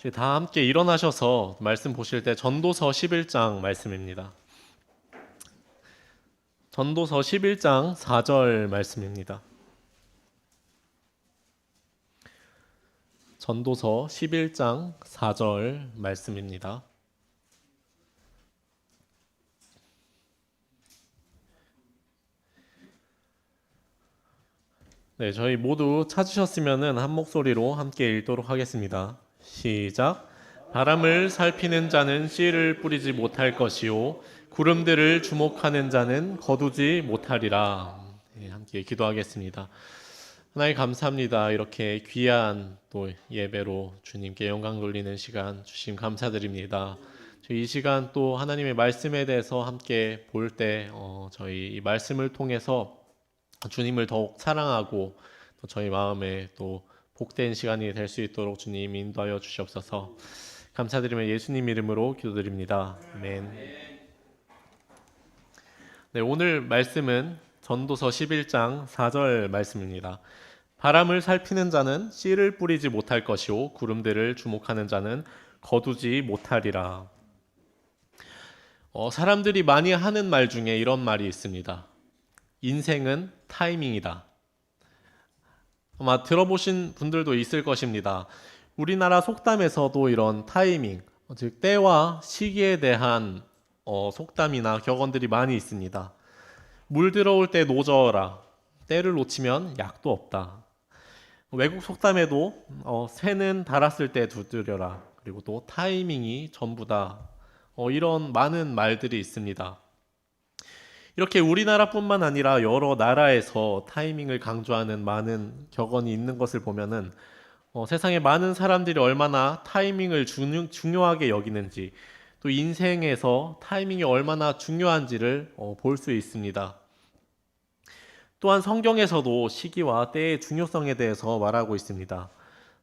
저희 다 함께 일어나셔서 말씀 보실 때 전도서 11장 말씀입니다. 전도서 11장 4절 말씀입니다. 전도서 11장 4절 말씀입니다. 네, 저희 모두 찾으셨으면은 한 목소리로 함께 읽도록 하겠습니다. 시작. 바람을 살피는 자는 씨를 뿌리지 못할 것이요 구름들을 주목하는 자는 거두지 못하리라. 네, 함께 기도하겠습니다. 하나님 감사합니다. 이렇게 귀한 또 예배로 주님께 영광 돌리는 시간 주심 감사드립니다. 저희 이 시간 또 하나님의 말씀에 대해서 함께 볼 때 저희 이 말씀을 통해서 주님을 더욱 사랑하고 또 저희 마음에 또 복된 시간이 될 수 있도록 주님 인도하여 주시옵소서. 감사드리며 예수님 이름으로 기도드립니다. 아멘. 네, 오늘 말씀은 전도서 11장 4절 말씀입니다. 바람을 살피는 자는 씨를 뿌리지 못할 것이요 구름들을 주목하는 자는 거두지 못하리라. 사람들이 많이 하는 말 중에 이런 말이 있습니다. 인생은 타이밍이다. 아마 들어보신 분들도 있을 것입니다. 우리나라 속담에서도 이런 타이밍, 즉 때와 시기에 대한 속담이나 격언들이 많이 있습니다. 물 들어올 때 노저어라. 때를 놓치면 약도 없다. 외국 속담에도 새는 달았을 때 두드려라. 그리고 또 타이밍이 전부다. 이런 많은 말들이 있습니다. 이렇게 우리나라뿐만 아니라 여러 나라에서 타이밍을 강조하는 많은 격언이 있는 것을 보면은 세상에 많은 사람들이 얼마나 타이밍을 중요하게 여기는지 또 인생에서 타이밍이 얼마나 중요한지를 볼 수 있습니다. 또한 성경에서도 시기와 때의 중요성에 대해서 말하고 있습니다.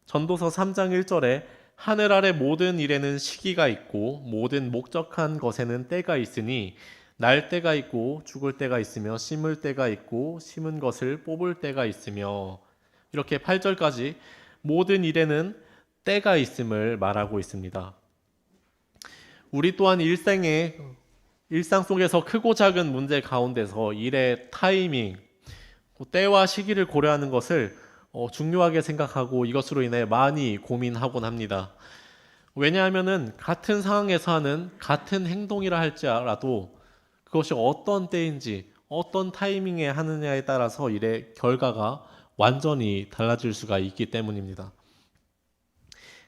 전도서 3장 1절에 하늘 아래 모든 일에는 시기가 있고 모든 목적한 것에는 때가 있으니 날 때가 있고 죽을 때가 있으며 심을 때가 있고 심은 것을 뽑을 때가 있으며 이렇게 8절까지 모든 일에는 때가 있음을 말하고 있습니다. 우리 또한 일상 속에서 크고 작은 문제 가운데서 일의 타이밍, 때와 시기를 고려하는 것을 중요하게 생각하고 이것으로 인해 많이 고민하곤 합니다. 왜냐하면은 같은 상황에서 하는 같은 행동이라 할지라도 그것이 어떤 때인지 어떤 타이밍에 하느냐에 따라서 일의 결과가 완전히 달라질 수가 있기 때문입니다.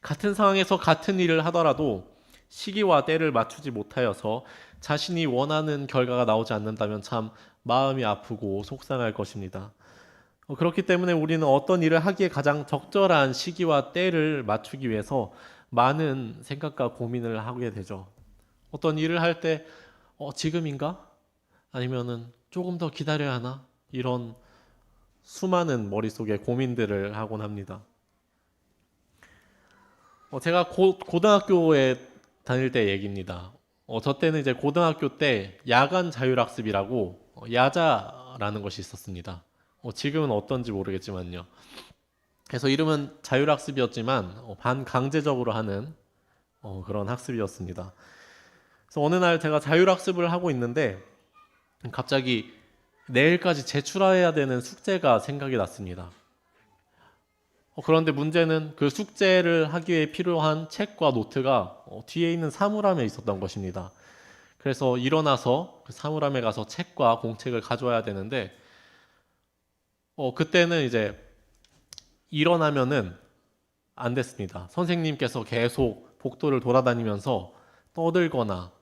같은 상황에서 같은 일을 하더라도 시기와 때를 맞추지 못하여서 자신이 원하는 결과가 나오지 않는다면 참 마음이 아프고 속상할 것입니다. 그렇기 때문에 우리는 어떤 일을 하기에 가장 적절한 시기와 때를 맞추기 위해서 많은 생각과 고민을 하게 되죠. 어떤 일을 할 때 지금인가? 아니면은 조금 더 기다려야 하나? 이런 수많은 머릿속에 고민들을 하곤 합니다. 제가 고등학교에 다닐 때 얘기입니다. 저 때는 이제 고등학교 때 야간 자율학습이라고 야자라는 것이 있었습니다. 지금은 어떤지 모르겠지만요. 그래서 이름은 자율학습이었지만 반강제적으로 하는 그런 학습이었습니다. 그래서 어느 날 제가 자율학습을 하고 있는데 갑자기 내일까지 제출해야 되는 숙제가 생각이 났습니다. 그런데 문제는 그 숙제를 하기 위해 필요한 책과 노트가 뒤에 있는 사물함에 있었던 것입니다. 그래서 일어나서 그 사물함에 가서 책과 공책을 가져와야 되는데 그때는 이제 일어나면은 안 됐습니다. 선생님께서 계속 복도를 돌아다니면서 떠들거나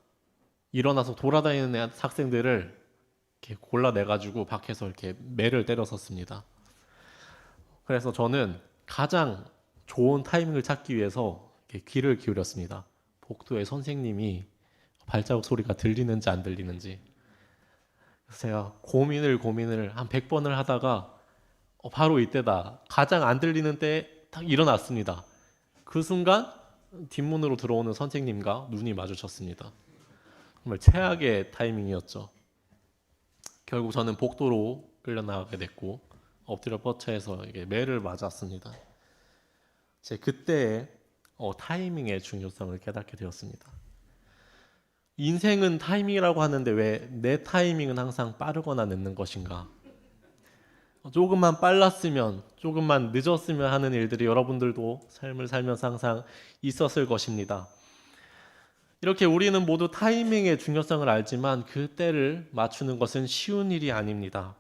일어나서 돌아다니는 학생들을 이렇게 골라내가지고 밖에서 이렇게 매를 때렸었습니다. 그래서 저는 가장 좋은 타이밍을 찾기 위해서 이렇게 귀를 기울였습니다. 복도에 선생님이 발자국 소리가 들리는지 안 들리는지. 그래서 제가 고민을 한 100번을 하다가 바로 이때다. 가장 안 들리는 때에 딱 일어났습니다. 그 순간 뒷문으로 들어오는 선생님과 눈이 마주쳤습니다. 정말 최악의 타이밍이었죠. 결국 저는 복도로 끌려나가게 됐고 엎드려 뻗쳐해서 이게 매를 맞았습니다. 제 그때의 타이밍의 중요성을 깨닫게 되었습니다. 인생은 타이밍이라고 하는데 왜 내 타이밍은 항상 빠르거나 늦는 것인가? 조금만 빨랐으면, 조금만 늦었으면 하는 일들이 여러분들도 삶을 살면서 항상 있었을 것입니다. 이렇게 우리는 모두 타이밍의 중요성을 알지만 그 때를 맞추는 것은 쉬운 일이 아닙니다.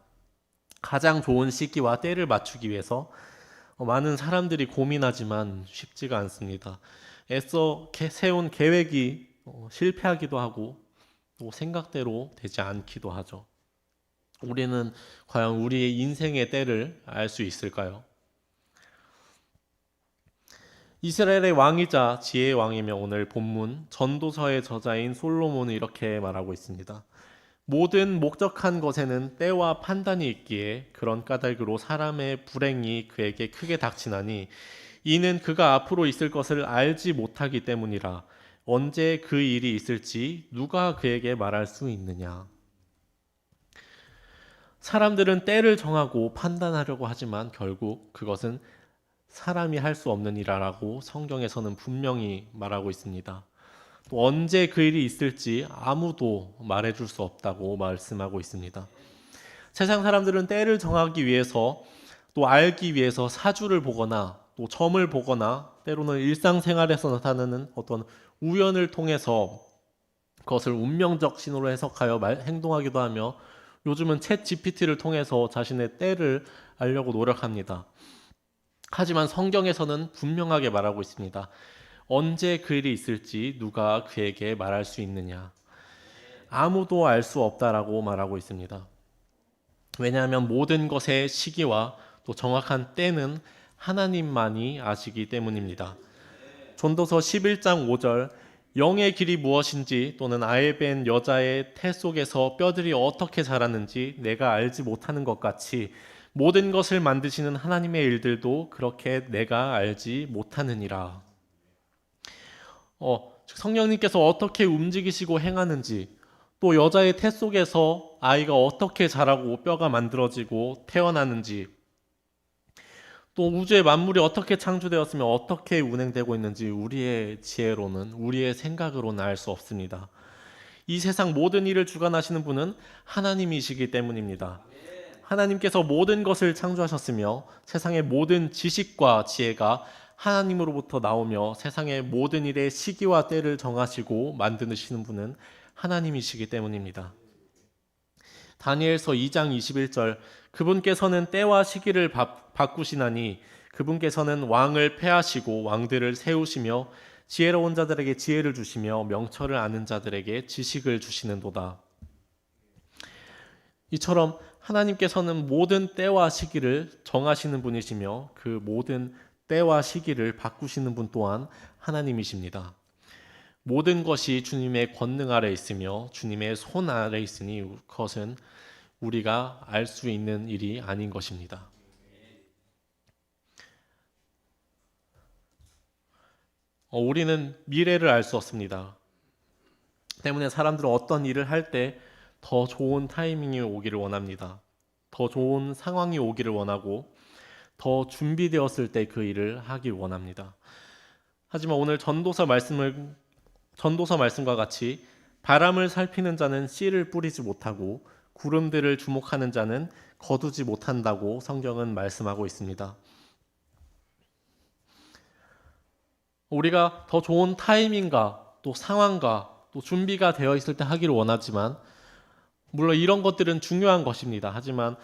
가장 좋은 시기와 때를 맞추기 위해서 많은 사람들이 고민하지만 쉽지가 않습니다. 애써 세운 계획이 실패하기도 하고 또 생각대로 되지 않기도 하죠. 우리는 과연 우리의 인생의 때를 알 수 있을까요? 이스라엘의 왕이자 지혜의 왕이며 오늘 본문 전도서의 저자인 솔로몬은 이렇게 말하고 있습니다. 모든 목적한 것에는 때와 판단이 있기에 그런 까닭으로 사람의 불행이 그에게 크게 닥치나니 이는 그가 앞으로 있을 것을 알지 못하기 때문이라. 언제 그 일이 있을지 누가 그에게 말할 수 있느냐. 사람들은 때를 정하고 판단하려고 하지만 결국 그것은 사람이 할 수 없는 일이라고 성경에서는 분명히 말하고 있습니다. 또 언제 그 일이 있을지 아무도 말해줄 수 없다고 말씀하고 있습니다. 세상 사람들은 때를 정하기 위해서 또 알기 위해서 사주를 보거나 또 점을 보거나 때로는 일상생활에서 나타나는 어떤 우연을 통해서 그것을 운명적 신호로 해석하여 행동하기도 하며 요즘은 챗 GPT를 통해서 자신의 때를 알려고 노력합니다. 하지만 성경에서는 분명하게 말하고 있습니다. 언제 그 일이 있을지 누가 그에게 말할 수 있느냐. 아무도 알 수 없다라고 말하고 있습니다. 왜냐하면 모든 것의 시기와 또 정확한 때는 하나님만이 아시기 때문입니다. 전도서 11장 5절 영의 길이 무엇인지 또는 아예 뵌 여자의 태 속에서 뼈들이 어떻게 자랐는지 내가 알지 못하는 것 같이 모든 것을 만드시는 하나님의 일들도 그렇게 내가 알지 못하느니라. 성령님께서 어떻게 움직이시고 행하는지 또 여자의 태 속에서 아이가 어떻게 자라고 뼈가 만들어지고 태어나는지 또 우주의 만물이 어떻게 창조되었으며 어떻게 운행되고 있는지 우리의 지혜로는 우리의 생각으로는 알 수 없습니다. 이 세상 모든 일을 주관하시는 분은 하나님이시기 때문입니다. 하나님께서 모든 것을 창조하셨으며 세상의 모든 지식과 지혜가 하나님으로부터 나오며 세상의 모든 일의 시기와 때를 정하시고 만드시는 분은 하나님이시기 때문입니다. 다니엘서 2장 21절 그분께서는 때와 시기를 바꾸시나니 그분께서는 왕을 패하시고 왕들을 세우시며 지혜로운 자들에게 지혜를 주시며 명철을 아는 자들에게 지식을 주시는도다. 이처럼 하나님께서는 모든 때와 시기를 정하시는 분이시며 그 모든 때와 시기를 바꾸시는 분 또한 하나님이십니다. 모든 것이 주님의 권능 아래 있으며 주님의 손 아래 있으니 그것은 우리가 알 수 있는 일이 아닌 것입니다. 우리는 미래를 알 수 없습니다. 때문에 사람들은 어떤 일을 할 때 더 좋은 타이밍이 오기를 원합니다. 더 좋은 상황이 오기를 원하고 더 준비되었을 때 그 일을 하길 원합니다. 하지만 오늘 전도서 말씀과 같이 바람을 살피는 자는 씨를 뿌리지 못하고 구름들을 주목하는 자는 거두지 못한다고 성경은 말씀하고 있습니다. 우리가 더 좋은 타이밍과 또 상황과 또 준비가 되어 있을 때 하기를 원하지만 물론 이런 것들은 중요한 것입니다. 하지만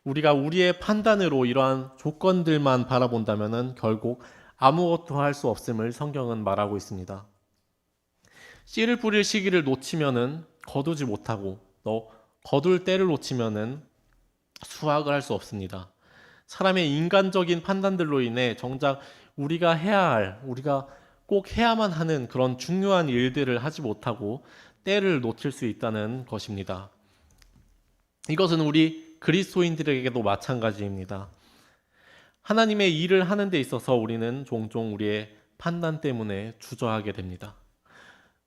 우리가 우리의 판단으로 이러한 조건들만 바라본다면 결국 아무것도 할 수 없음을 성경은 말하고 있습니다. 씨를 뿌릴 시기를 놓치면은 거두지 못하고 또 거둘 때를 놓치면은 수확을 할 수 없습니다. 사람의 인간적인 판단들로 인해 정작 우리가 해야 할, 우리가 꼭 해야만 하는 그런 중요한 일들을 하지 못하고 때를 놓칠 수 있다는 것입니다. 이것은 우리 그리스도인들에게도 마찬가지입니다. 하나님의 일을 하는 데 있어서 우리는 종종 우리의 판단 때문에 주저하게 됩니다.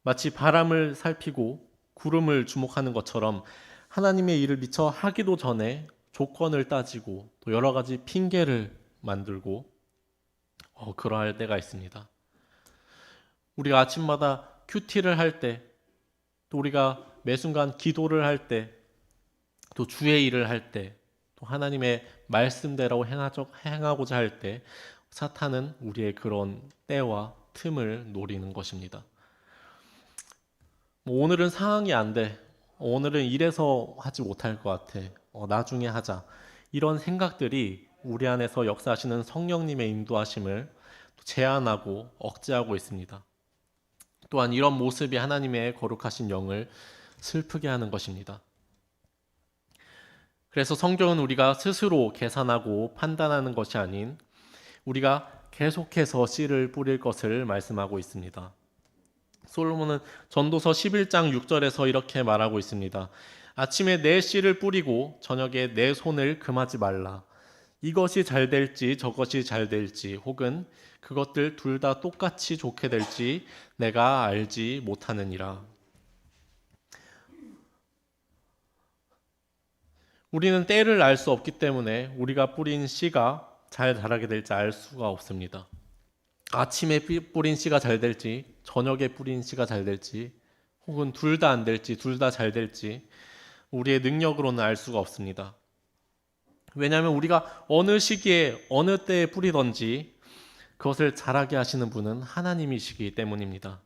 마치 바람을 살피고 구름을 주목하는 것처럼 하나님의 일을 미처 하기도 전에 조건을 따지고 또 여러 가지 핑계를 만들고 그러할 때가 있습니다. 우리가 아침마다 큐티를 할 때, 또 우리가 매 순간 기도를 할 때, 또 주의 일을 할 때, 또 하나님의 말씀대로 행하고자 할 때, 사탄은 우리의 그런 때와 틈을 노리는 것입니다. 오늘은 상황이 안 돼. 오늘은 이래서 하지 못할 것 같아. 나중에 하자. 이런 생각들이 우리 안에서 역사하시는 성령님의 인도하심을 제한하고 억제하고 있습니다. 또한 이런 모습이 하나님의 거룩하신 영을 슬프게 하는 것입니다. 그래서 성경은 우리가 스스로 계산하고 판단하는 것이 아닌 우리가 계속해서 씨를 뿌릴 것을 말씀하고 있습니다. 솔로몬은 전도서 11장 6절에서 이렇게 말하고 있습니다. 아침에 내 씨를 뿌리고 저녁에 내 손을 금하지 말라. 이것이 잘 될지 저것이 잘 될지 혹은 그것들 둘 다 똑같이 좋게 될지 내가 알지 못하느니라. 우리는 때를 알 수 없기 때문에 우리가 뿌린 씨가 잘 자라게 될지 알 수가 없습니다. 아침에 뿌린 씨가 잘 될지 저녁에 뿌린 씨가 잘 될지 혹은 둘 다 안 될지 둘 다 잘 될지 우리의 능력으로는 알 수가 없습니다. 왜냐하면 우리가 어느 시기에 어느 때에 뿌리든지 그것을 자라게 하시는 분은 하나님이시기 때문입니다.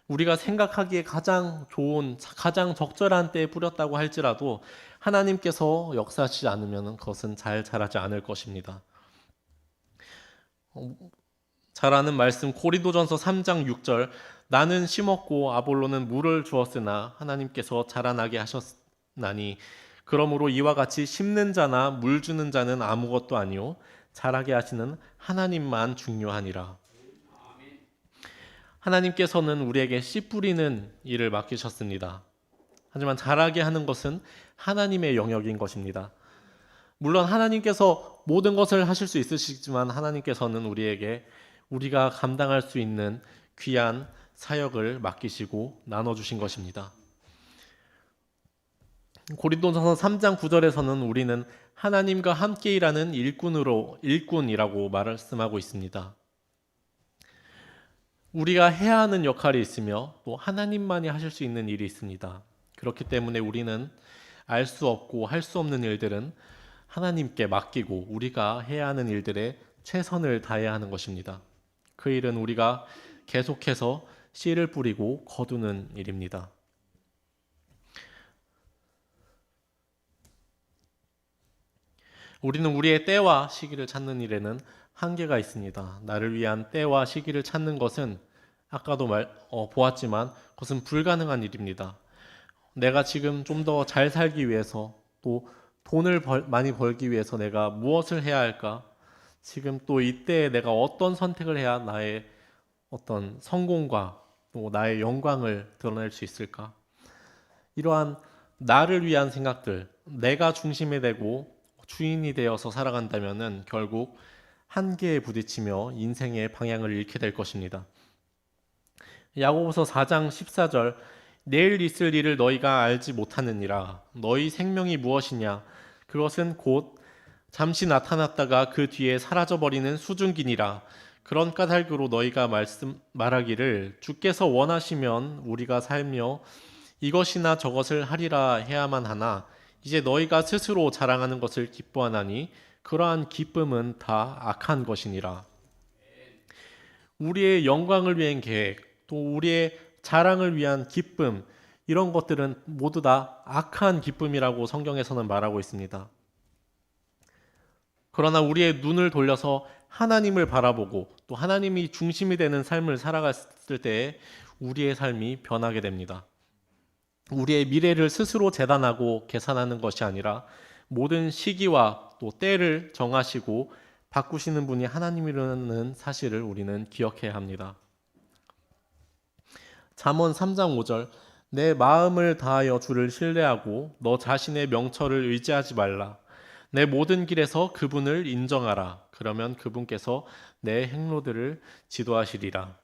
우리가 생각하기에 가장 좋은, 가장 적절한 때에 뿌렸다고 할지라도 하나님께서 역사하시지 않으면 그것은 잘 자라지 않을 것입니다. 잘 아는 말씀 고린도전서 3장 6절 나는 심었고 아볼로는 물을 주었으나 하나님께서 자라나게 하셨나니 그러므로 이와 같이 심는 자나 물 주는 자는 아무것도 아니요 자라게 하시는 하나님만 중요하니라. 하나님께서는 우리에게 씨 뿌리는 일을 맡기셨습니다. 하지만 자라게 하는 것은 하나님의 영역인 것입니다. 물론 하나님께서 모든 것을 하실 수 있으시지만 하나님께서는 우리에게 우리가 감당할 수 있는 귀한 사역을 맡기시고 나눠주신 것입니다. 고린도전서 3장 9절에서는 우리는 하나님과 함께 일하는 일꾼이라고 말씀하고 있습니다. 우리가 해야 하는 역할이 있으며 또 하나님만이 하실 수 있는 일이 있습니다. 그렇기 때문에 우리는 알 수 없고 할 수 없는 일들은 하나님께 맡기고 우리가 해야 하는 일들에 최선을 다해야 하는 것입니다. 그 일은 우리가 계속해서 씨를 뿌리고 거두는 일입니다. 우리는 우리의 때와 시기를 찾는 일에는 한계가 있습니다. 나를 위한 때와 시기를 찾는 것은 아까도 보았지만 그것은 불가능한 일입니다. 내가 지금 좀 더 잘 살기 위해서 또 돈을 많이 벌기 위해서 내가 무엇을 해야 할까? 지금 또 이때에 내가 어떤 선택을 해야 나의 어떤 성공과 또 나의 영광을 드러낼 수 있을까? 이러한 나를 위한 생각들, 내가 중심이 되고 주인이 되어서 살아간다면은 결국 한계에 부딪히며 인생의 방향을 잃게 될 것입니다. 야고보서 4장 14절 내일 있을 일을 너희가 알지 못하느니라. 너희 생명이 무엇이냐? 그것은 곧 잠시 나타났다가 그 뒤에 사라져버리는 수증기니라. 그런 까닭으로 너희가 말하기를 주께서 원하시면 우리가 살며 이것이나 저것을 하리라 해야만 하나 이제 너희가 스스로 자랑하는 것을 기뻐하나니 그러한 기쁨은 다 악한 것이니라. 우리의 영광을 위한 계획, 또 우리의 자랑을 위한 기쁨, 이런 것들은 모두 다 악한 기쁨이라고 성경에서는 말하고 있습니다. 그러나 우리의 눈을 돌려서 하나님을 바라보고 또 하나님이 중심이 되는 삶을 살아갔을 때에 우리의 삶이 변하게 됩니다. 우리의 미래를 스스로 재단하고 계산하는 것이 아니라 모든 시기와 또 때를 정하시고 바꾸시는 분이 하나님이라는 사실을 우리는 기억해야 합니다. 잠언 3장 5절 내 마음을 다하여 주를 신뢰하고 너 자신의 명철을 의지하지 말라. 내 모든 길에서 그분을 인정하라. 그러면 그분께서 내 행로들을 지도하시리라.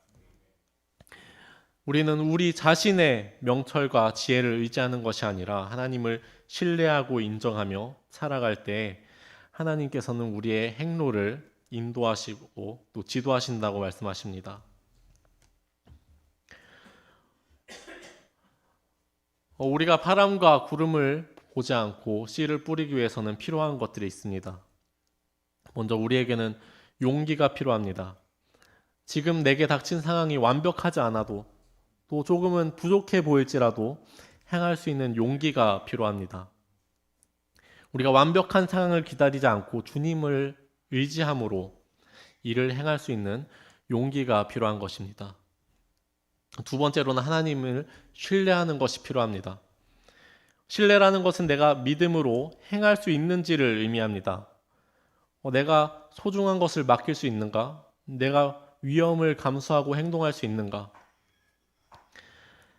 우리는 우리 자신의 명철과 지혜를 의지하는 것이 아니라 하나님을 신뢰하고 인정하며 살아갈 때 하나님께서는 우리의 행로를 인도하시고 또 지도하신다고 말씀하십니다. 우리가 바람과 구름을 보지 않고 씨를 뿌리기 위해서는 필요한 것들이 있습니다. 먼저 우리에게는 용기가 필요합니다. 지금 내게 닥친 상황이 완벽하지 않아도 또 조금은 부족해 보일지라도 행할 수 있는 용기가 필요합니다. 우리가 완벽한 상황을 기다리지 않고 주님을 의지함으로 일을 행할 수 있는 용기가 필요한 것입니다. 두 번째로는 하나님을 신뢰하는 것이 필요합니다. 신뢰라는 것은 내가 믿음으로 행할 수 있는지를 의미합니다. 내가 소중한 것을 맡길 수 있는가? 내가 위험을 감수하고 행동할 수 있는가?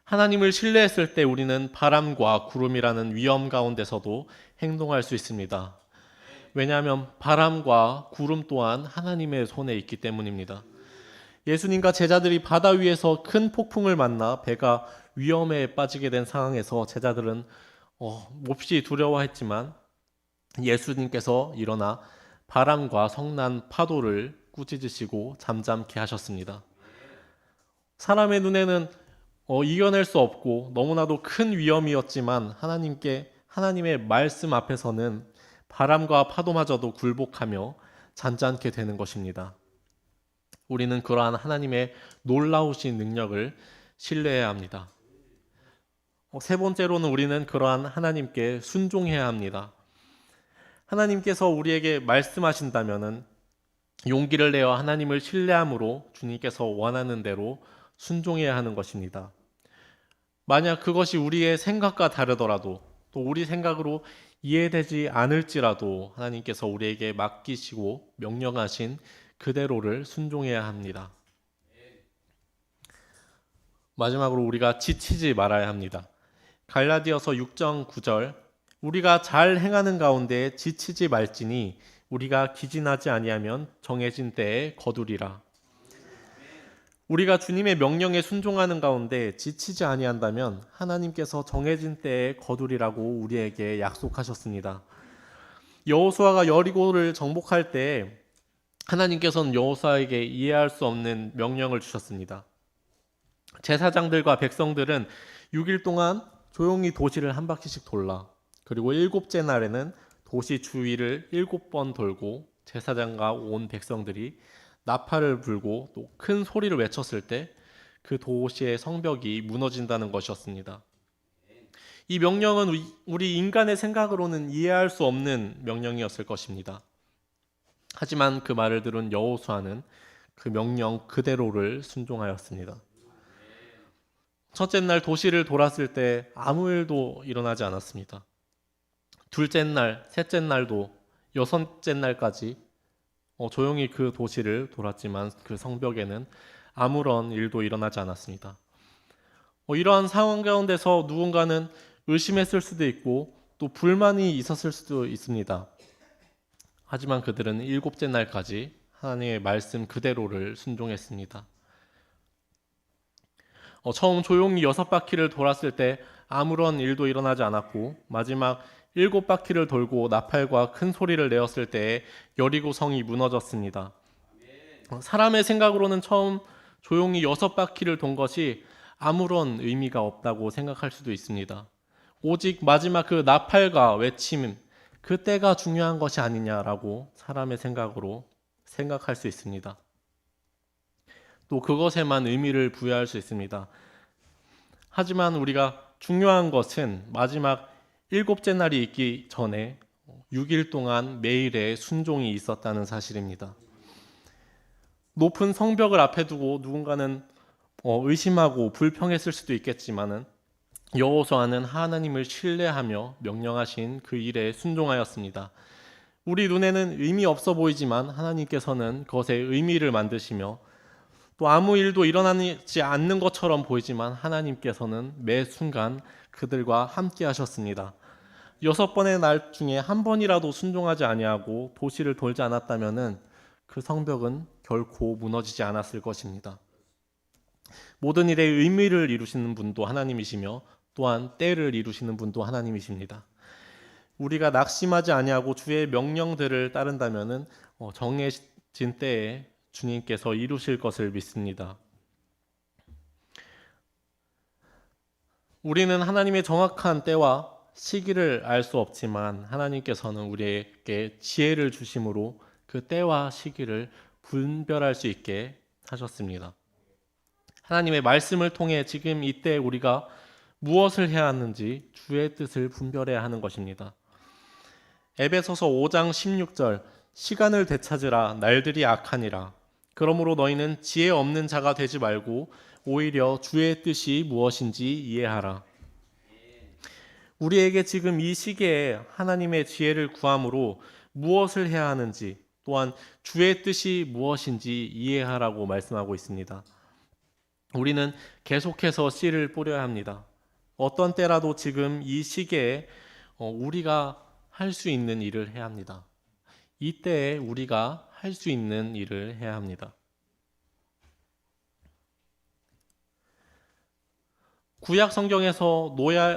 하나님을 신뢰했을 때 우리는 바람과 구름이라는 위험 가운데서도 행동할 수 있습니다. 왜냐하면 바람과 구름 또한 하나님의 손에 있기 때문입니다. 예수님과 제자들이 바다 위에서 큰 폭풍을 만나 배가 위험에 빠지게 된 상황에서 제자들은 몹시 두려워했지만 예수님께서 일어나 바람과 성난 파도를 꾸짖으시고 잠잠케 하셨습니다. 사람의 눈에는 이겨낼 수 없고 너무나도 큰 위험이었지만 하나님의 말씀 앞에서는 바람과 파도마저도 굴복하며 잔잔케 되는 것입니다. 우리는 그러한 하나님의 놀라우신 능력을 신뢰해야 합니다. 세 번째로는 우리는 그러한 하나님께 순종해야 합니다. 하나님께서 우리에게 말씀하신다면은 용기를 내어 하나님을 신뢰함으로 주님께서 원하는 대로 순종해야 하는 것입니다. 만약 그것이 우리의 생각과 다르더라도 또 우리 생각으로 이해되지 않을지라도 하나님께서 우리에게 맡기시고 명령하신 그대로를 순종해야 합니다. 마지막으로 우리가 지치지 말아야 합니다. 갈라디아서 6장 9절 우리가 잘 행하는 가운데 지치지 말지니 우리가 기진하지 아니하면 정해진 때에 거두리라. 우리가 주님의 명령에 순종하는 가운데 지치지 아니한다면 하나님께서 정해진 때에 거두리라고 우리에게 약속하셨습니다. 여호수아가 여리고를 정복할 때 하나님께서는 여호수아에게 이해할 수 없는 명령을 주셨습니다. 제사장들과 백성들은 6일 동안 조용히 도시를 한 바퀴씩 돌라. 그리고 7째 날에는 도시 주위를 7번 돌고 제사장과 온 백성들이 나팔을 불고 또 큰 소리를 외쳤을 때 그 도시의 성벽이 무너진다는 것이었습니다. 이 명령은 우리 인간의 생각으로는 이해할 수 없는 명령이었을 것입니다. 하지만 그 말을 들은 여호수아는 그 명령 그대로를 순종하였습니다. 첫째 날 도시를 돌았을 때 아무 일도 일어나지 않았습니다. 둘째 날, 셋째 날도 여섯째 날까지 조용히 그 도시를 돌았지만 그 성벽에는 아무런 일도 일어나지 않았습니다. 이러한 상황 가운데서 누군가는 의심했을 수도 있고 또 불만이 있었을 수도 있습니다. 하지만 그들은 7째 날까지 하나님의 말씀 그대로를 순종했습니다. 처음 조용히 6바퀴를 돌았을 때 아무런 일도 일어나지 않았고 마지막 7바퀴를 돌고 나팔과 큰 소리를 내었을 때에 여리고 성이 무너졌습니다. 사람의 생각으로는 처음 조용히 6바퀴를 돈 것이 아무런 의미가 없다고 생각할 수도 있습니다. 오직 마지막 그 나팔과 외침 그때가 중요한 것이 아니냐라고 사람의 생각으로 생각할 수 있습니다. 또 그것에만 의미를 부여할 수 있습니다. 하지만 우리가 중요한 것은 마지막 7째 날이 있기 전에 6일 동안 매일의 순종이 있었다는 사실입니다. 높은 성벽을 앞에 두고 누군가는 의심하고 불평했을 수도 있겠지만은 여호수아는 하나님을 신뢰하며 명령하신 그 일에 순종하였습니다. 우리 눈에는 의미 없어 보이지만 하나님께서는 그것에 의미를 만드시며 또 아무 일도 일어나지 않는 것처럼 보이지만 하나님께서는 매 순간 그들과 함께 하셨습니다. 6번의 날 중에 한 번이라도 순종하지 아니하고 도시를 돌지 않았다면은 그 성벽은 결코 무너지지 않았을 것입니다. 모든 일에 의미를 이루시는 분도 하나님이시며 또한 때를 이루시는 분도 하나님이십니다. 우리가 낙심하지 아니하고 주의 명령들을 따른다면은 정해진 때에 주님께서 이루실 것을 믿습니다. 우리는 하나님의 정확한 때와 시기를 알 수 없지만 하나님께서는 우리에게 지혜를 주심으로 그 때와 시기를 분별할 수 있게 하셨습니다. 하나님의 말씀을 통해 지금 이때 우리가 무엇을 해야 하는지 주의 뜻을 분별해야 하는 것입니다. 에베소서 5장 16절 시간을 되찾으라 날들이 악하니라. 그러므로 너희는 지혜 없는 자가 되지 말고 오히려 주의 뜻이 무엇인지 이해하라. 우리에게 지금 이 시기에 하나님의 지혜를 구함으로 무엇을 해야 하는지 또한 주의 뜻이 무엇인지 이해하라고 말씀하고 있습니다. 우리는 계속해서 씨를 뿌려야 합니다. 어떤 때라도 지금 이 시기에 우리가 할 수 있는 일을 해야 합니다. 이때에 우리가 할 수 있는 일을 해야 합니다. 구약 성경에서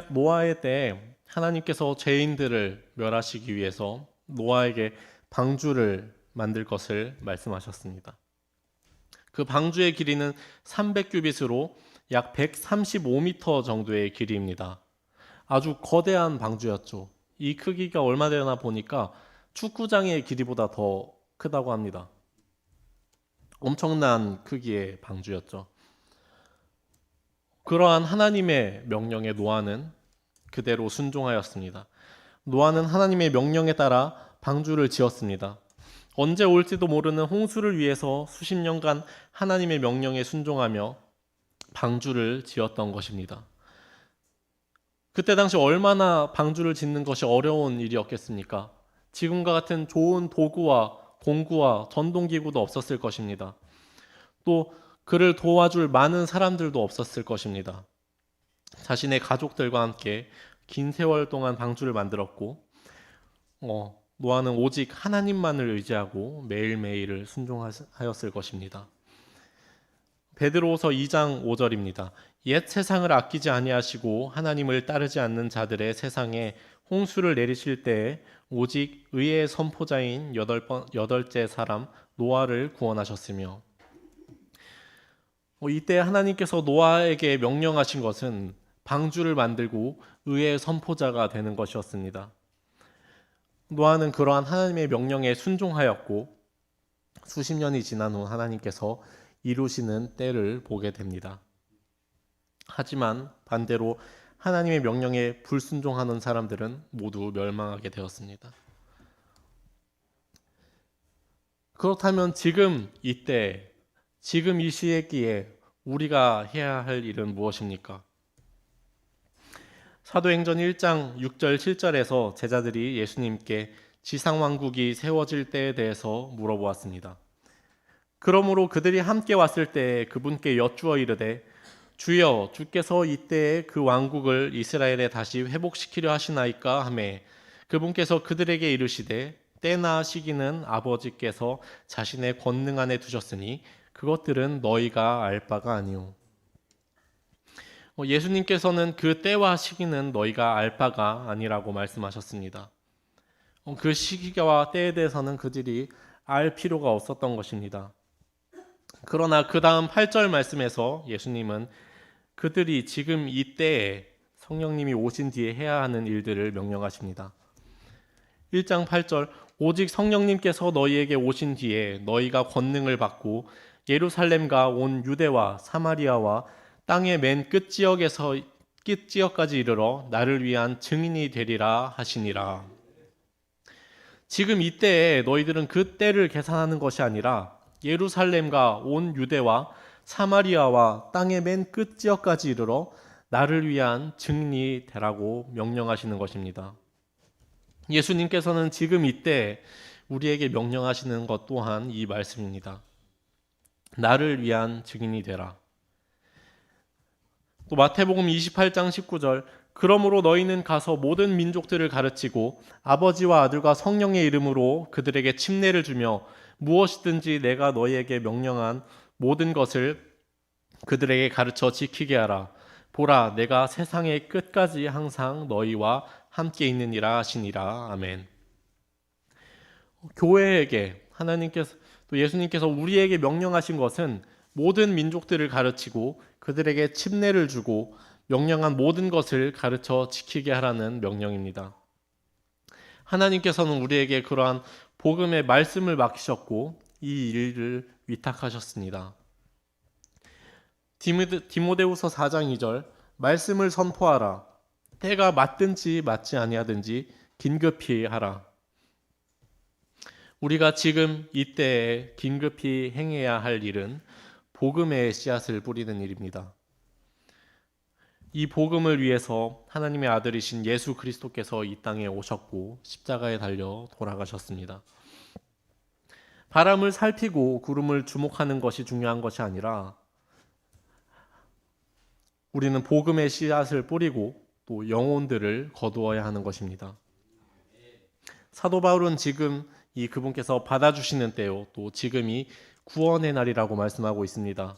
노아의 때에 하나님께서 죄인들을 멸하시기 위해서 노아에게 방주를 만들 것을 말씀하셨습니다. 그 방주의 길이는 300규빗으로 약 135m 정도의 길이입니다. 아주 거대한 방주였죠. 이 크기가 얼마 되나 보니까 축구장의 길이보다 더 크다고 합니다. 엄청난 크기의 방주였죠. 그러한 하나님의 명령에 노아는 그대로 순종하였습니다. 노아는 하나님의 명령에 따라 방주를 지었습니다. 언제 올지도 모르는 홍수를 위해서 수십 년간 하나님의 명령에 순종하며 방주를 지었던 것입니다. 그때 당시 얼마나 방주를 짓는 것이 어려운 일이었겠습니까? 지금과 같은 좋은 도구와 공구와 전동기구도 없었을 것입니다. 또 그를 도와줄 많은 사람들도 없었을 것입니다. 자신의 가족들과 함께 긴 세월 동안 방주를 만들었고 노아는 오직 하나님만을 의지하고 매일매일을 순종하였을 것입니다. 베드로후서 2장 5절입니다. 옛 세상을 아끼지 아니하시고 하나님을 따르지 않는 자들의 세상에 홍수를 내리실 때에 오직 의의 선포자인 여덟째 사람 노아를 구원하셨으며 이때 하나님께서 노아에게 명령하신 것은 방주를 만들고 의의 선포자가 되는 것이었습니다. 노아는 그러한 하나님의 명령에 순종하였고 수십 년이 지난 후 하나님께서 이루시는 때를 보게 됩니다. 하지만 반대로 하나님의 명령에 불순종하는 사람들은 모두 멸망하게 되었습니다. 그렇다면 지금 이때, 지금 이 시기에 우리가 해야 할 일은 무엇입니까? 사도행전 1장 6절 7절에서 제자들이 예수님께 지상왕국이 세워질 때에 대해서 물어보았습니다. 그러므로 그들이 함께 왔을 때 그분께 여쭈어 이르되 주여 주께서 이때에 그 왕국을 이스라엘에 다시 회복시키려 하시나이까 하매 그분께서 그들에게 이르시되 때나 시기는 아버지께서 자신의 권능 안에 두셨으니 그것들은 너희가 알 바가 아니오. 예수님께서는 그 때와 시기는 너희가 알 바가 아니라고 말씀하셨습니다. 그 시기와 때에 대해서는 그들이 알 필요가 없었던 것입니다. 그러나 그 다음 8절 말씀에서 예수님은 그들이 지금 이 때에 성령님이 오신 뒤에 해야 하는 일들을 명령하십니다. 1장 8절 오직 성령님께서 너희에게 오신 뒤에 너희가 권능을 받고 예루살렘과 온 유대와 사마리아와 땅의 맨 끝지역까지 이르러 나를 위한 증인이 되리라 하시니라. 지금 이때에 너희들은 그 때를 계산하는 것이 아니라 예루살렘과 온 유대와 사마리아와 땅의 맨 끝지역까지 이르러 나를 위한 증인이 되라고 명령하시는 것입니다. 예수님께서는 지금 이때 우리에게 명령하시는 것 또한 이 말씀입니다. 나를 위한 증인이 되라. 또 마태복음 28장 19절 그러므로 너희는 가서 모든 민족들을 가르치고 아버지와 아들과 성령의 이름으로 그들에게 침례를 주며 무엇이든지 내가 너희에게 명령한 모든 것을 그들에게 가르쳐 지키게 하라. 보라 내가 세상의 끝까지 항상 너희와 함께 있느니라 하시니라. 아멘. 교회에게 하나님께서 또 예수님께서 우리에게 명령하신 것은 모든 민족들을 가르치고 그들에게 침례를 주고 명령한 모든 것을 가르쳐 지키게 하라는 명령입니다. 하나님께서는 우리에게 그러한 복음의 말씀을 맡기셨고 이 일을 위탁하셨습니다. 디모데후서 4장 2절 말씀을 선포하라. 때가 맞든지 맞지 아니하든지 긴급히 하라. 우리가 지금 이때에 긴급히 행해야 할 일은 복음의 씨앗을 뿌리는 일입니다. 이 복음을 위해서 하나님의 아들이신 예수 그리스도께서 이 땅에 오셨고 십자가에 달려 돌아가셨습니다. 바람을 살피고 구름을 주목하는 것이 중요한 것이 아니라 우리는 복음의 씨앗을 뿌리고 또 영혼들을 거두어야 하는 것입니다. 사도 바울은 지금 이 그분께서 받아주시는 때요, 또 지금이 구원의 날이라고 말씀하고 있습니다.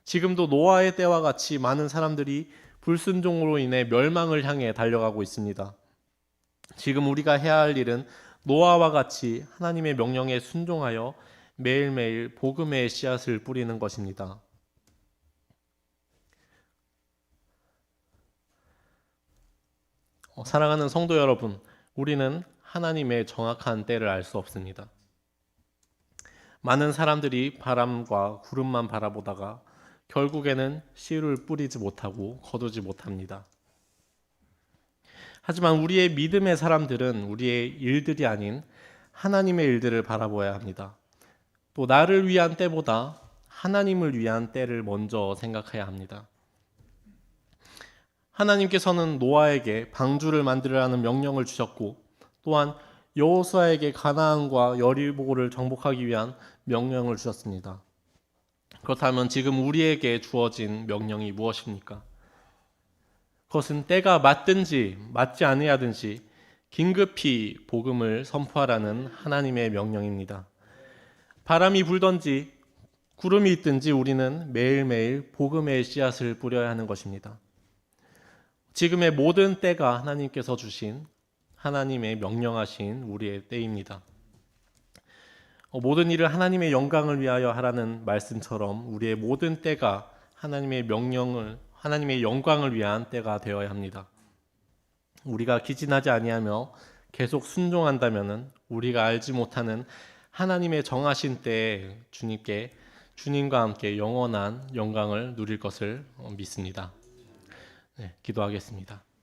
지금도 노아의 때와 같이 많은 사람들이 불순종으로 인해 멸망을 향해 달려가고 있습니다. 지금 우리가 해야 할 일은 노아와 같이 하나님의 명령에 순종하여 매일매일 복음의 씨앗을 뿌리는 것입니다. 사랑하는 성도 여러분, 우리는 하나님의 정확한 때를 알 수 없습니다. 많은 사람들이 바람과 구름만 바라보다가 결국에는 씨를 뿌리지 못하고 거두지 못합니다. 하지만 우리의 믿음의 사람들은 우리의 일들이 아닌 하나님의 일들을 바라보아야 합니다. 또 나를 위한 때보다 하나님을 위한 때를 먼저 생각해야 합니다. 하나님께서는 노아에게 방주를 만들라는 명령을 주셨고 또한 여호수아에게 가나안과 여리고를 정복하기 위한 명령을 주셨습니다. 그렇다면 지금 우리에게 주어진 명령이 무엇입니까? 그것은 때가 맞든지 맞지 아니하든지 긴급히 복음을 선포하라는 하나님의 명령입니다. 바람이 불든지 구름이 있든지 우리는 매일매일 복음의 씨앗을 뿌려야 하는 것입니다. 지금의 모든 때가 하나님께서 주신 하나님의 명령하신 우리의 때입니다. 모든 일을 하나님의 영광을 위하여 하라는 말씀처럼 우리의 모든 때가 하나님의 영광을 위한 때가 되어야 합니다. 우리가 기진하지 아니하며 계속 순종한다면 우리가 알지 못하는 하나님의 정하신 때에 주님과 함께 영원한 영광을 누릴 것을 믿습니다. 네, 기도하겠습니다.